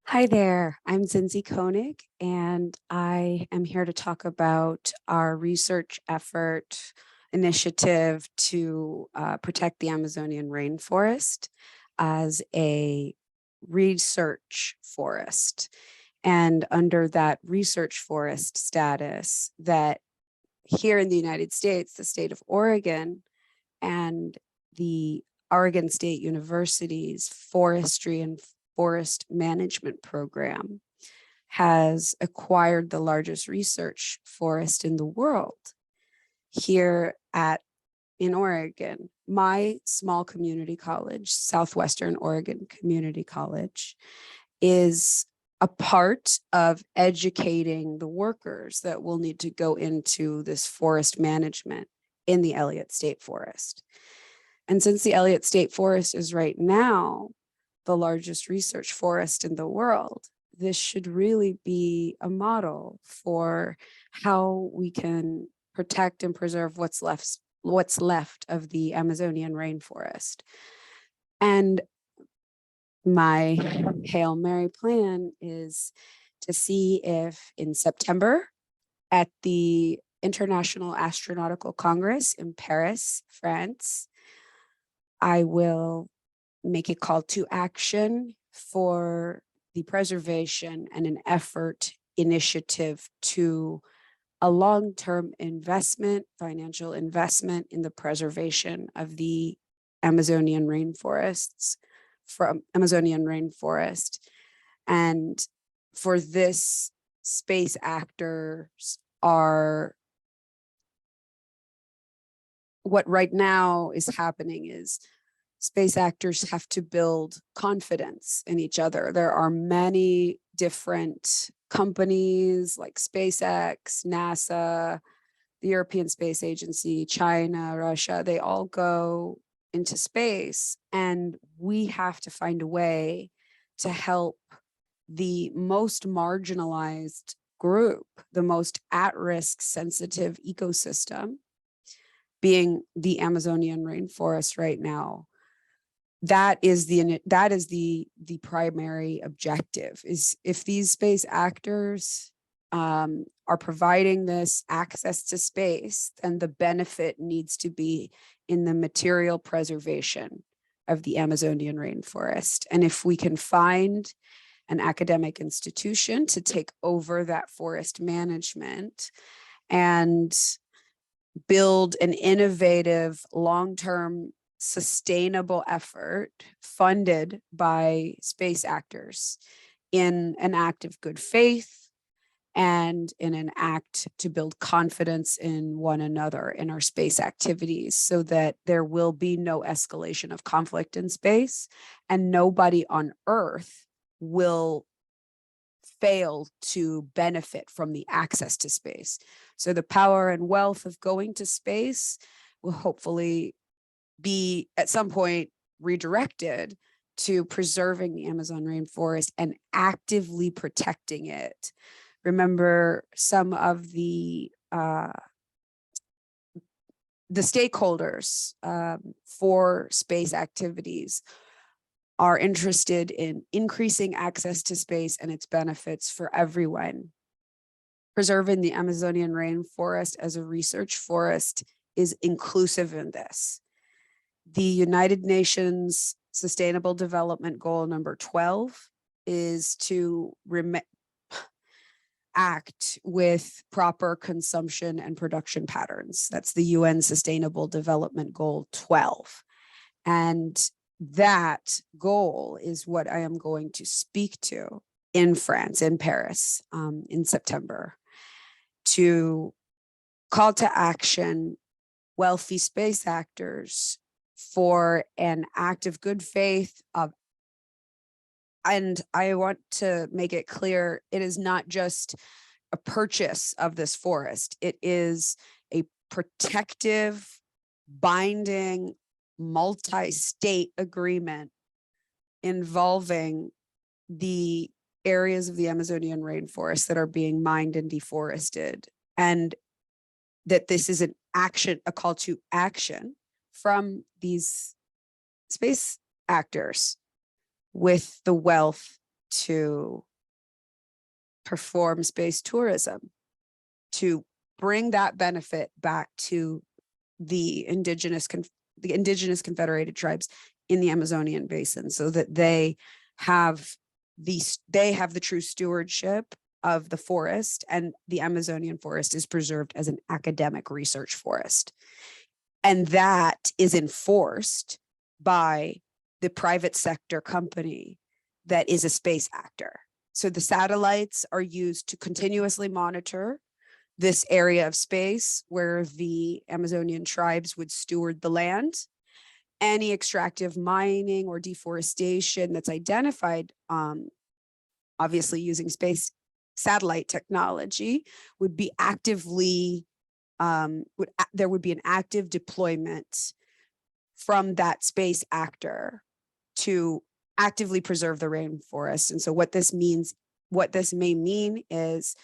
Hi there, I'm Zinzi Koenig, and I am here to talk about our research effort initiative to protect the Amazonian rainforest as a research forest. And under that research forest status, that here in the United States, the state of Oregon and the Oregon State University's forestry and forest management program has acquired the largest research forest in the world here in Oregon. My small community college, Southwestern Oregon Community College, is a part of educating the workers that will need to go into this forest management in the Elliott State Forest. And since the Elliott State Forest is right now the largest research forest in the world, this should really be a model for how we can protect and preserve what's left of the Amazonian rainforest. And my Hail Mary plan is to see if in September at the International Astronautical Congress in Paris, France, I will make a call to action for the preservation and an effort initiative to a long-term investment, financial investment in the preservation of the Amazonian rainforest. And for this, space actors are, what right now is happening is space actors have to build confidence in each other. There are many different companies like SpaceX, NASA, the European Space Agency, China, Russia, they all go into space, and we have to find a way to help the most marginalized group, the most at-risk sensitive ecosystem, being the Amazonian rainforest right now. That is the primary objective. Is if these space actors are providing this access to space, then the benefit needs to be in the material preservation of the Amazonian rainforest. And if we can find an academic institution to take over that forest management and build an innovative, long-term, sustainable effort funded by space actors in an act of good faith and in an act to build confidence in one another in our space activities, so that there will be no escalation of conflict in space and nobody on Earth will fail to benefit from the access to space. So the power and wealth of going to space will hopefully be at some point redirected to preserving the Amazon rainforest and actively protecting it. Remember, some of the stakeholders for space activities are interested in increasing access to space and its benefits for everyone. Preserving the Amazonian rainforest as a research forest is inclusive in this. The United Nations Sustainable Development Goal number 12 is to act with proper consumption and production patterns. That's the UN Sustainable Development Goal 12. And that goal is what I am going to speak to in France, in Paris, in September, to call to action wealthy space actors for an act of good faith and I want to make it clear, it is not just a purchase of this forest. It is a protective, binding, multi-state agreement involving the areas of the Amazonian rainforest that are being mined and deforested. And that this is a call to action from these space actors with the wealth to perform space tourism, to bring that benefit back to the indigenous confederated tribes in the Amazonian basin, so that they have the true stewardship of the forest, and the Amazonian forest is preserved as an academic research forest. And that is enforced by the private sector company that is a space actor. So the satellites are used to continuously monitor this area of space where the Amazonian tribes would steward the land. Any extractive mining or deforestation that's identified, obviously using space satellite technology, would be actively, there would be an active deployment from that space actor to actively preserve the rainforest. And so what this may mean is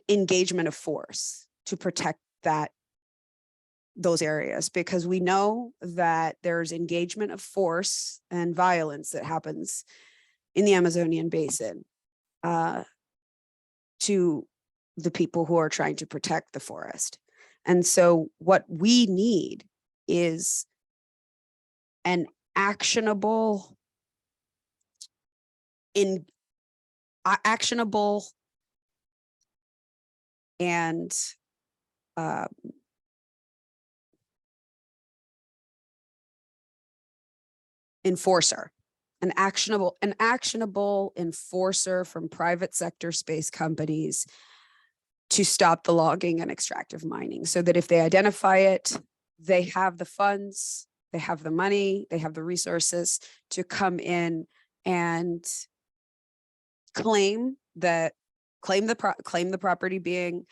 engagement of force to protect those areas, because we know that there's engagement of force and violence that happens in the Amazonian basin to the people who are trying to protect the forest. And so what we need is an actionable and enforcer, an actionable enforcer from private sector space companies to stop the logging and extractive mining, so that if they identify it, they have the funds, they have the money, they have the resources to come in and claim the property being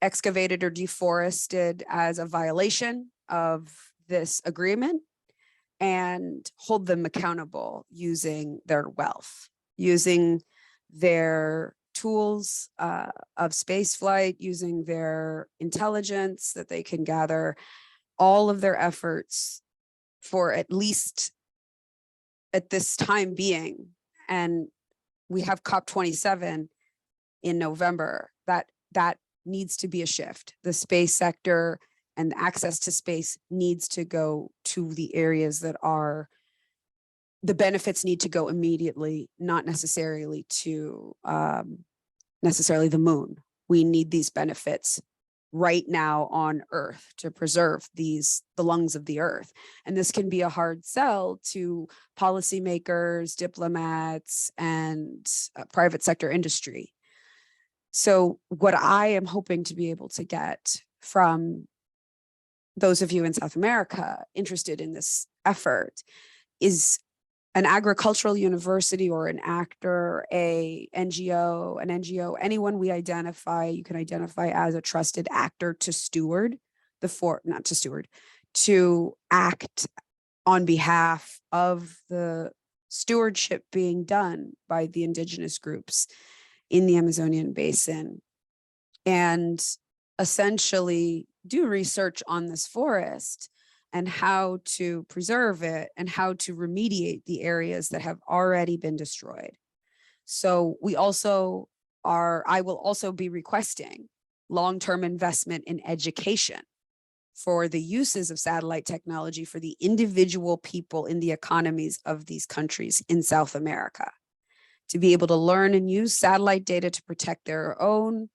excavated or deforested as a violation of this agreement, and hold them accountable using their wealth, using their tools of space flight, using their intelligence that they can gather, all of their efforts for at least at this time being. And we have COP27 in November. That needs to be a shift. The space sector and the access to space needs to go to the areas that are, the benefits need to go immediately, not necessarily to necessarily the moon. We need these benefits right now on Earth to preserve the lungs of the Earth. And this can be a hard sell to policymakers, diplomats, and private sector industry. So what I am hoping to be able to get from those of you in South America interested in this effort is an agricultural university or an actor, an NGO, anyone we identify, you can identify as a trusted actor to steward to act on behalf of the stewardship being done by the indigenous groups in the Amazonian basin, and essentially do research on this forest and how to preserve it and how to remediate the areas that have already been destroyed. So I will also be requesting long-term investment in education for the uses of satellite technology for the individual people in the economies of these countries in South America, to be able to learn and use satellite data to protect their own,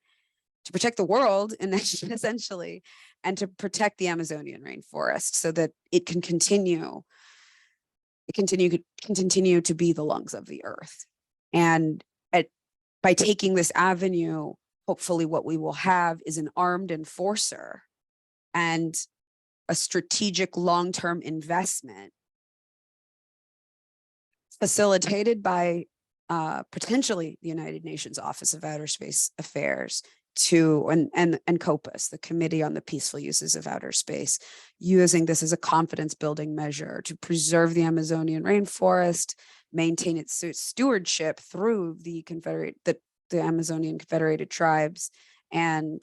to protect the world, and essentially, and to protect the Amazonian rainforest so that it can continue to be the lungs of the Earth. And by taking this avenue, hopefully what we will have is an armed enforcer and a strategic long-term investment facilitated by potentially the United Nations Office of Outer Space Affairs and COPUS, the Committee on the Peaceful Uses of Outer Space, using this as a confidence building measure to preserve the Amazonian rainforest, maintain its stewardship through the Amazonian Confederated Tribes, and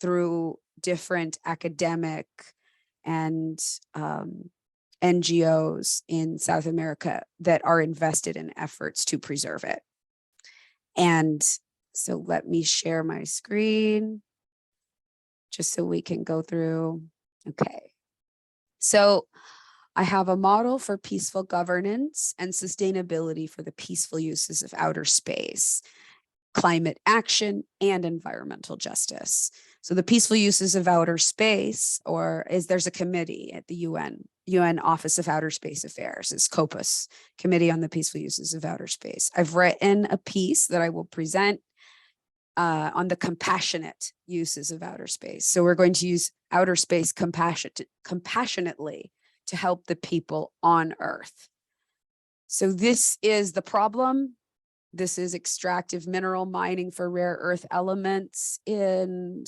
through different academic and NGOs in South America that are invested in efforts to preserve it. And so let me share my screen just so we can go through. Okay. So I have a model for peaceful governance and sustainability for the peaceful uses of outer space, climate action, and environmental justice. So the peaceful uses of outer space, there's a committee at the UN Office of Outer Space Affairs, is COPUS, Committee on the Peaceful Uses of Outer Space. I've written a piece that I will present on the compassionate uses of outer space. So we're going to use outer space compassionately to help the people on Earth. So this is the problem. This is extractive mineral mining for rare earth elements in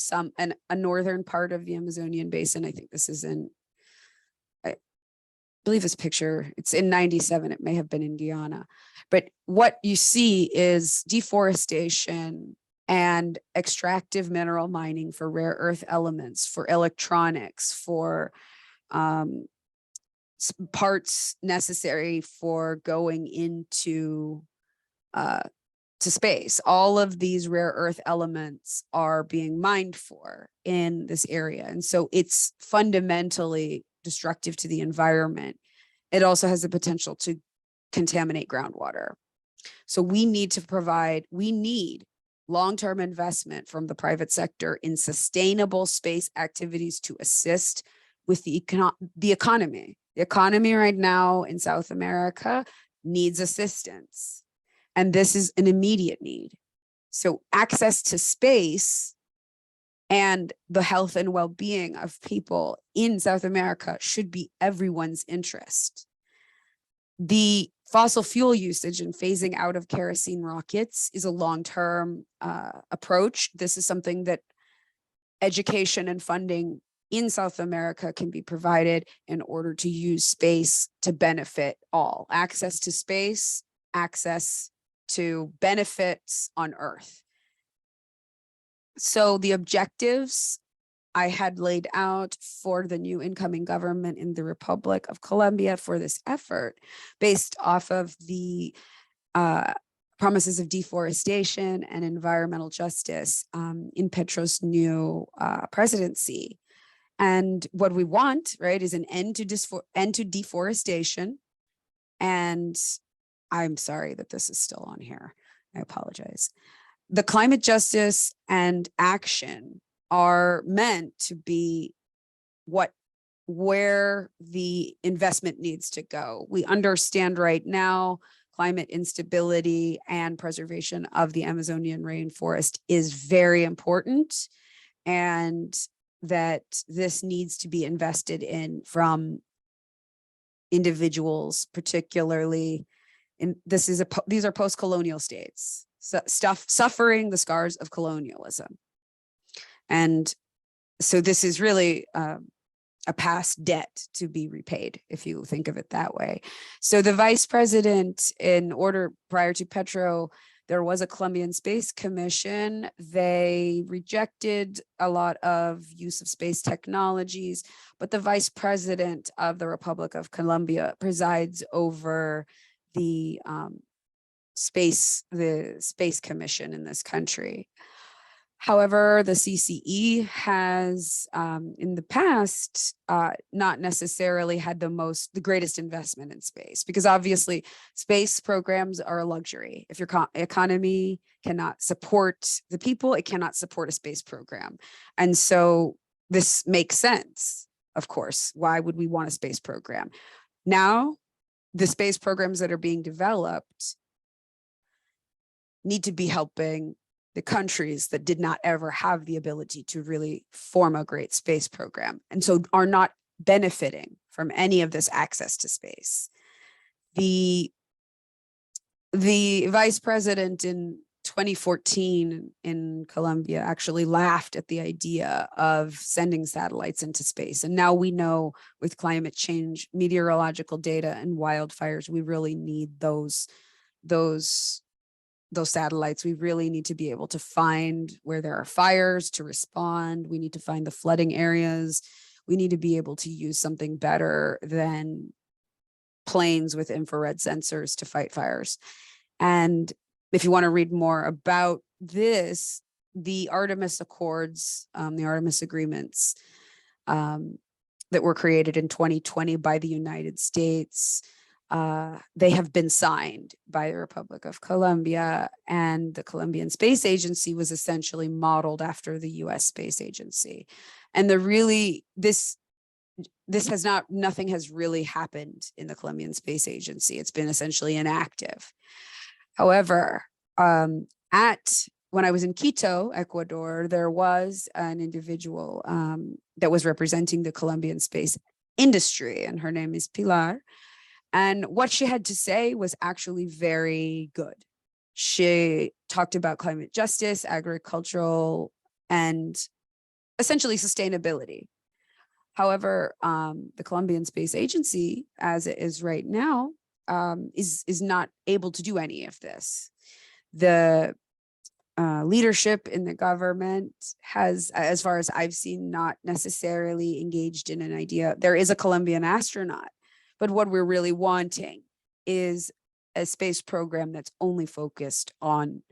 a northern part of the Amazonian basin. I think this is I believe this picture, it's in 97. It may have been in Guyana. But what you see is deforestation and extractive mineral mining for rare earth elements, for electronics, for parts necessary for going into to space. All of these rare earth elements are being mined for in this area. And so it's fundamentally destructive to the environment. It also has the potential to contaminate groundwater. So we need long-term investment from the private sector in sustainable space activities to assist with the economy. The economy right now in South America needs assistance. And this is an immediate need. So access to space and the health and well-being of people in South America should be everyone's interest. The fossil fuel usage and phasing out of kerosene rockets is a long-term approach. This is something that education and funding in South America can be provided in order to use space to benefit all. Access to space, access to benefits on Earth. So the objectives I had laid out for the new incoming government in the Republic of Colombia for this effort, based off of the promises of deforestation and environmental justice in Petro's new presidency. And what we want, right, is an end to deforestation. And I'm sorry that this is still on here. I apologize. The climate justice and action are meant to be where the investment needs to go. We understand right now climate instability and preservation of the Amazonian rainforest is very important, and that this needs to be invested in from individuals, particularly these are post-colonial states, suffering the scars of colonialism. And so this is really a past debt to be repaid, if you think of it that way. So the vice president, prior to Petro, there was a Colombian Space Commission. They rejected a lot of use of space technologies, but the vice president of the Republic of Colombia presides over the space commission in this country. However, the CCE has in the past not necessarily had the greatest investment in space, because obviously space programs are a luxury. If your economy cannot support the people, it cannot support a space program. And so this makes sense, of course. Why would we want a space program? Now, the space programs that are being developed need to be helping the countries that did not ever have the ability to really form a great space program, and so are not benefiting from any of this access to space. The vice president in 2014 in Colombia actually laughed at the idea of sending satellites into space. And now we know with climate change, meteorological data, and wildfires, we really need those satellites. We really need to be able to find where there are fires to respond. We need to find the flooding areas. We need to be able to use something better than planes with infrared sensors to fight fires. And if you want to read more about this, the Artemis Accords, the Artemis Agreements that were created in 2020 by the United States, they have been signed by the Republic of Colombia, and the Colombian Space Agency was essentially modeled after the US Space Agency. And nothing has really happened in the Colombian Space Agency. It's been essentially inactive. However, when I was in Quito, Ecuador, there was an individual that was representing the Colombian space industry, and her name is Pilar. And what she had to say was actually very good. She talked about climate justice, agricultural, and essentially sustainability. However, the Colombian Space Agency, as it is right now, is not able to do any of this. The leadership in the government has, as far as I've seen, not necessarily engaged in an idea. There is a Colombian astronaut, but what we're really wanting is a space program that's only focused on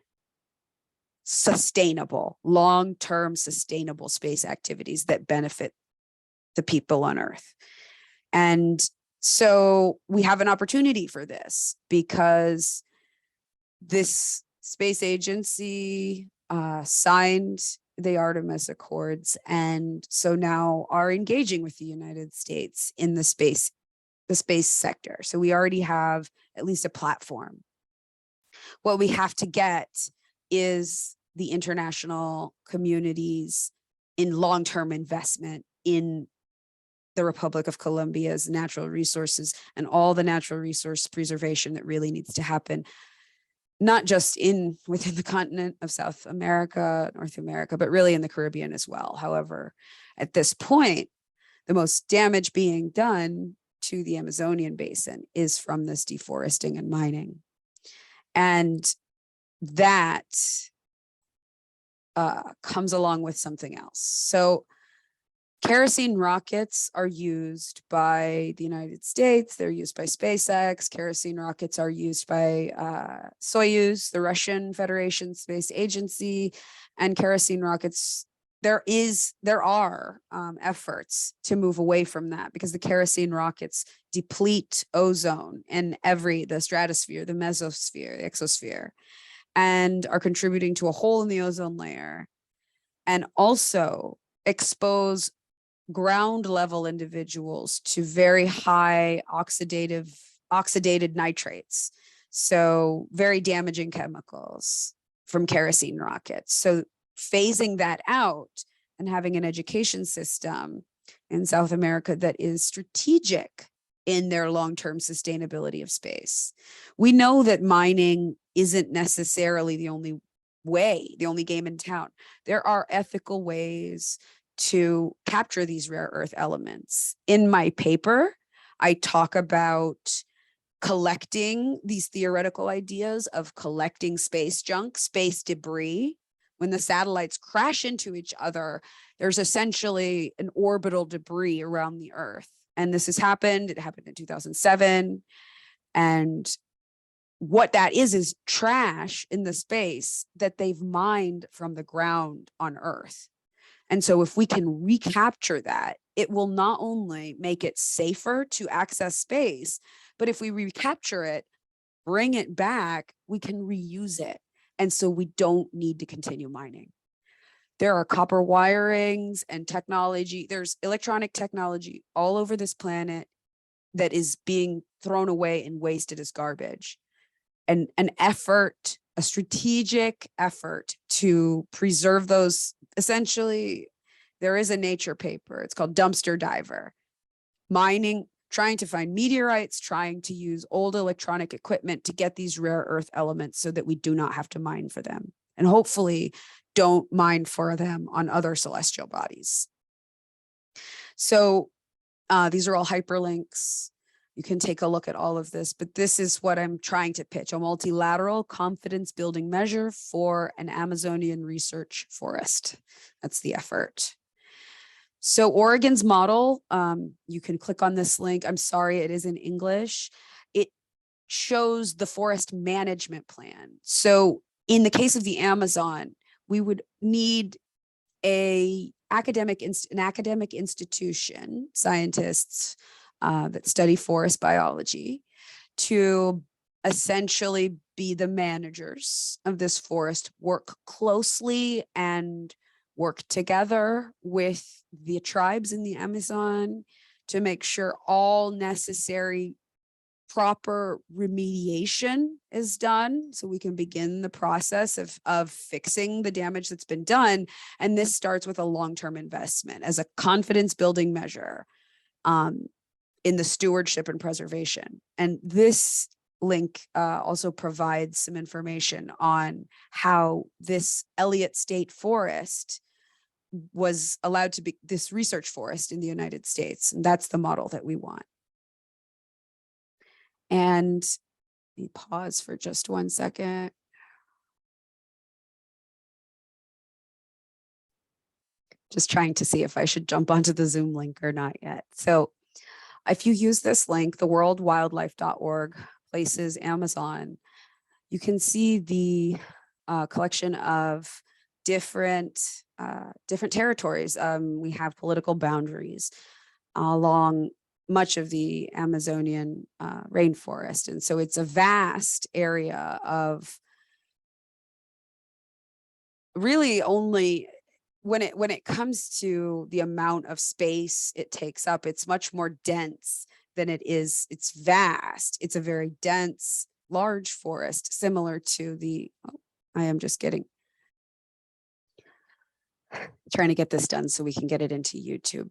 sustainable, long-term sustainable space activities that benefit the people on Earth. And so we have an opportunity for this, because this space agency signed the Artemis Accords, and so now are engaging with the United States in the space sector. So we already have at least a platform. What we have to get is the international communities in long-term investment in the Republic of Colombia's natural resources and all the natural resource preservation that really needs to happen, not just within the continent of South America, North America, but really in the Caribbean as well. However, at this point, the most damage being done to the Amazonian basin is from this deforesting and mining. And that comes along with something else. So kerosene rockets are used by the United States. They're used by SpaceX. Kerosene rockets are used by Soyuz, the Russian Federation Space Agency, and kerosene rockets. There are efforts to move away from that, because the kerosene rockets deplete ozone in the stratosphere, the mesosphere, the exosphere, and are contributing to a hole in the ozone layer, and also expose ground level individuals to very high oxidated nitrates. So very damaging chemicals from kerosene rockets. So phasing that out and having an education system in South America that is strategic in their long-term sustainability of space. We know that mining isn't necessarily the only game in town. There are ethical ways to capture these rare earth elements. In my paper, I talk about collecting these theoretical ideas of collecting space junk, space debris. When the satellites crash into each other, there's essentially an orbital debris around the Earth. And this has happened. It happened in 2007. And what that is trash in the space that they've mined from the ground on Earth. And so if we can recapture that, it will not only make it safer to access space, but if we recapture it, bring it back, we can reuse it. And so we don't need to continue mining. There are copper wirings and technology. There's electronic technology all over this planet that is being thrown away and wasted as garbage. And a strategic effort to preserve those. Essentially, there is a Nature paper. It's called Dumpster Diver. Mining, trying to find meteorites, trying to use old electronic equipment to get these rare earth elements so that we do not have to mine for them. And hopefully don't mine for them on other celestial bodies. So these are all hyperlinks. You can take a look at all of this, but this is what I'm trying to pitch: a multilateral confidence building measure for an Amazonian research forest. That's the effort. So Oregon's model, you can click on this link. I'm sorry, it is in English. It shows the forest management plan. So in the case of the Amazon, we would need an academic institution, scientists that study forest biology, to essentially be the managers of this forest, work closely and work together with the tribes in the Amazon to make sure all necessary proper remediation is done so we can begin the process of fixing the damage that's been done. And this starts with a long-term investment as a confidence building measure in the stewardship and preservation. And this link also provides some information on how this Elliott State Forest was allowed to be this research forest in the United States. And that's the model that we want. And let me pause for just 1 second. Just trying to see if I should jump onto the Zoom link or not yet. So if you use this link, the worldwildlife.org places Amazon, you can see the collection of different territories. We have political boundaries along much of the Amazonian rainforest. And so it's a vast area of really only when it comes to the amount of space it takes up, it's much more dense than it's vast. It's a very dense, large forest, similar to the, I am just trying to get this done so we can get it into YouTube.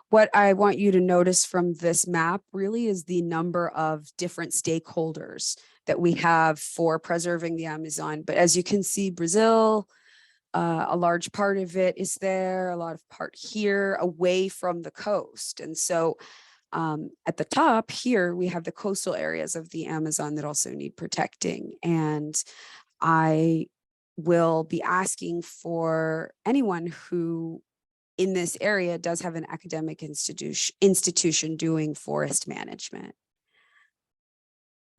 What I want you to notice from this map really is the number of different stakeholders that we have for preserving the Amazon. But as you can see, Brazil, a large part of it is there, a lot of part here away from the coast. And so at the top here, we have the coastal areas of the Amazon that also need protecting. And I will be asking for anyone who in this area does have an academic institution doing forest management.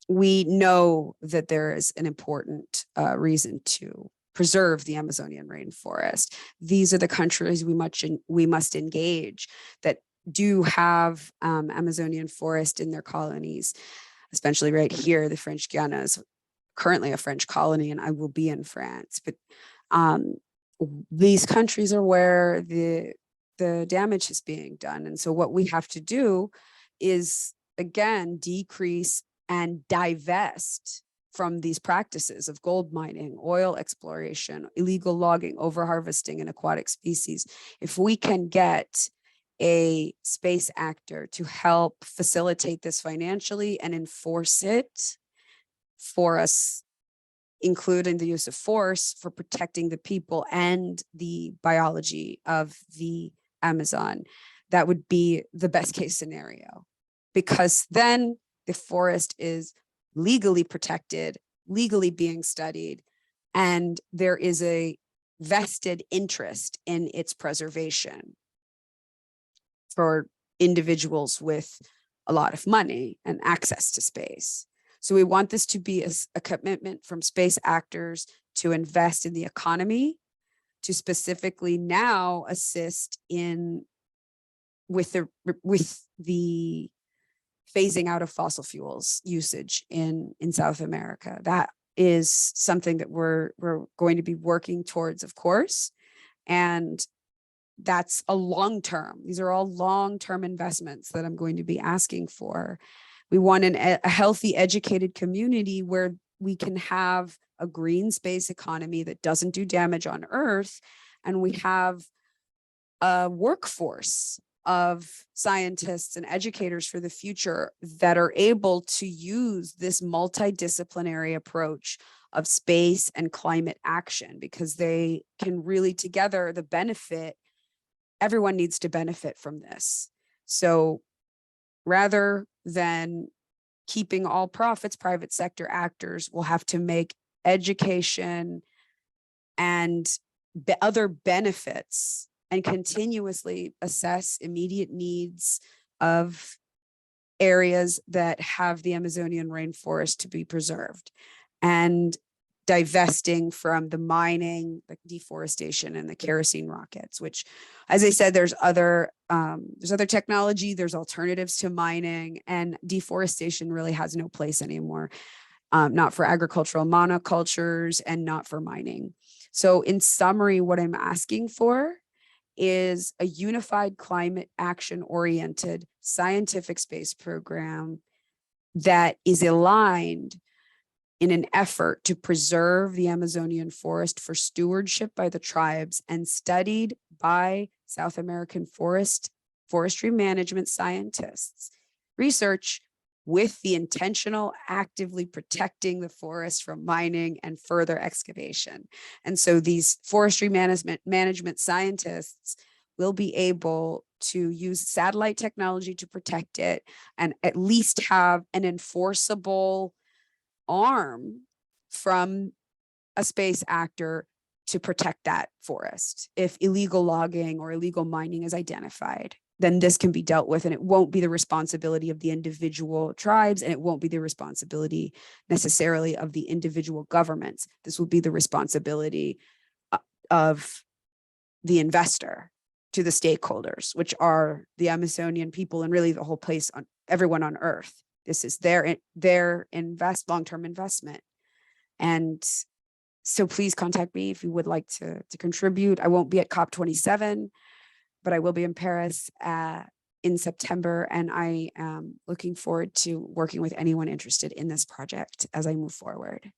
We know that there is an important reason to preserve the Amazonian rainforest. These are the countries we must engage that do have Amazonian forest in their colonies, especially right here. The French Guiana is currently a French colony, and I will be in France. But these countries are where the damage is being done. And so what we have to do is, again, decrease and divest from these practices of gold mining, oil exploration, illegal logging, overharvesting, and aquatic species. If we can get a space actor to help facilitate this financially and enforce it for us, including the use of force for protecting the people and the biology of the Amazon, that would be the best case scenario, because then the forest is legally protected, legally being studied, and there is a vested interest in its preservation for individuals with a lot of money and access to space. So we want this to be a commitment from space actors to invest in the economy, to specifically now assist with the phasing out of fossil fuels usage in South America. That is something that we're going to be working towards, of course, and that's a long-term. These are all long-term investments that I'm going to be asking for. We want a healthy, educated community where we can have a green space economy that doesn't do damage on Earth, and we have a workforce of scientists and educators for the future that are able to use this multidisciplinary approach of space and climate action, because they can really together the benefit. Everyone needs to benefit from this. So rather than keeping all profits, private sector actors will have to make education and other benefits and continuously assess immediate needs of areas that have the Amazonian rainforest to be preserved, and divesting from the mining, the deforestation, and the kerosene rockets, which, as I said, there's other technology, there's alternatives to mining, and deforestation really has no place anymore, not for agricultural monocultures and not for mining. So in summary, what I'm asking for is a unified climate action oriented scientific space program that is aligned in an effort to preserve the Amazonian forest for stewardship by the tribes and studied by South American forestry management scientists. Research with the intentional actively protecting the forest from mining and further excavation. And so these forestry management scientists will be able to use satellite technology to protect it and at least have an enforceable arm from a space actor to protect that forest. If illegal logging or illegal mining is identified, then this can be dealt with, and it won't be the responsibility of the individual tribes, and it won't be the responsibility necessarily of the individual governments. This will be the responsibility of the investor to the stakeholders, which are the Amazonian people and really the whole place, on everyone on Earth. This is their long-term investment. And so please contact me if you would like to contribute. I won't be at COP27, but I will be in Paris in September, and I am looking forward to working with anyone interested in this project as I move forward.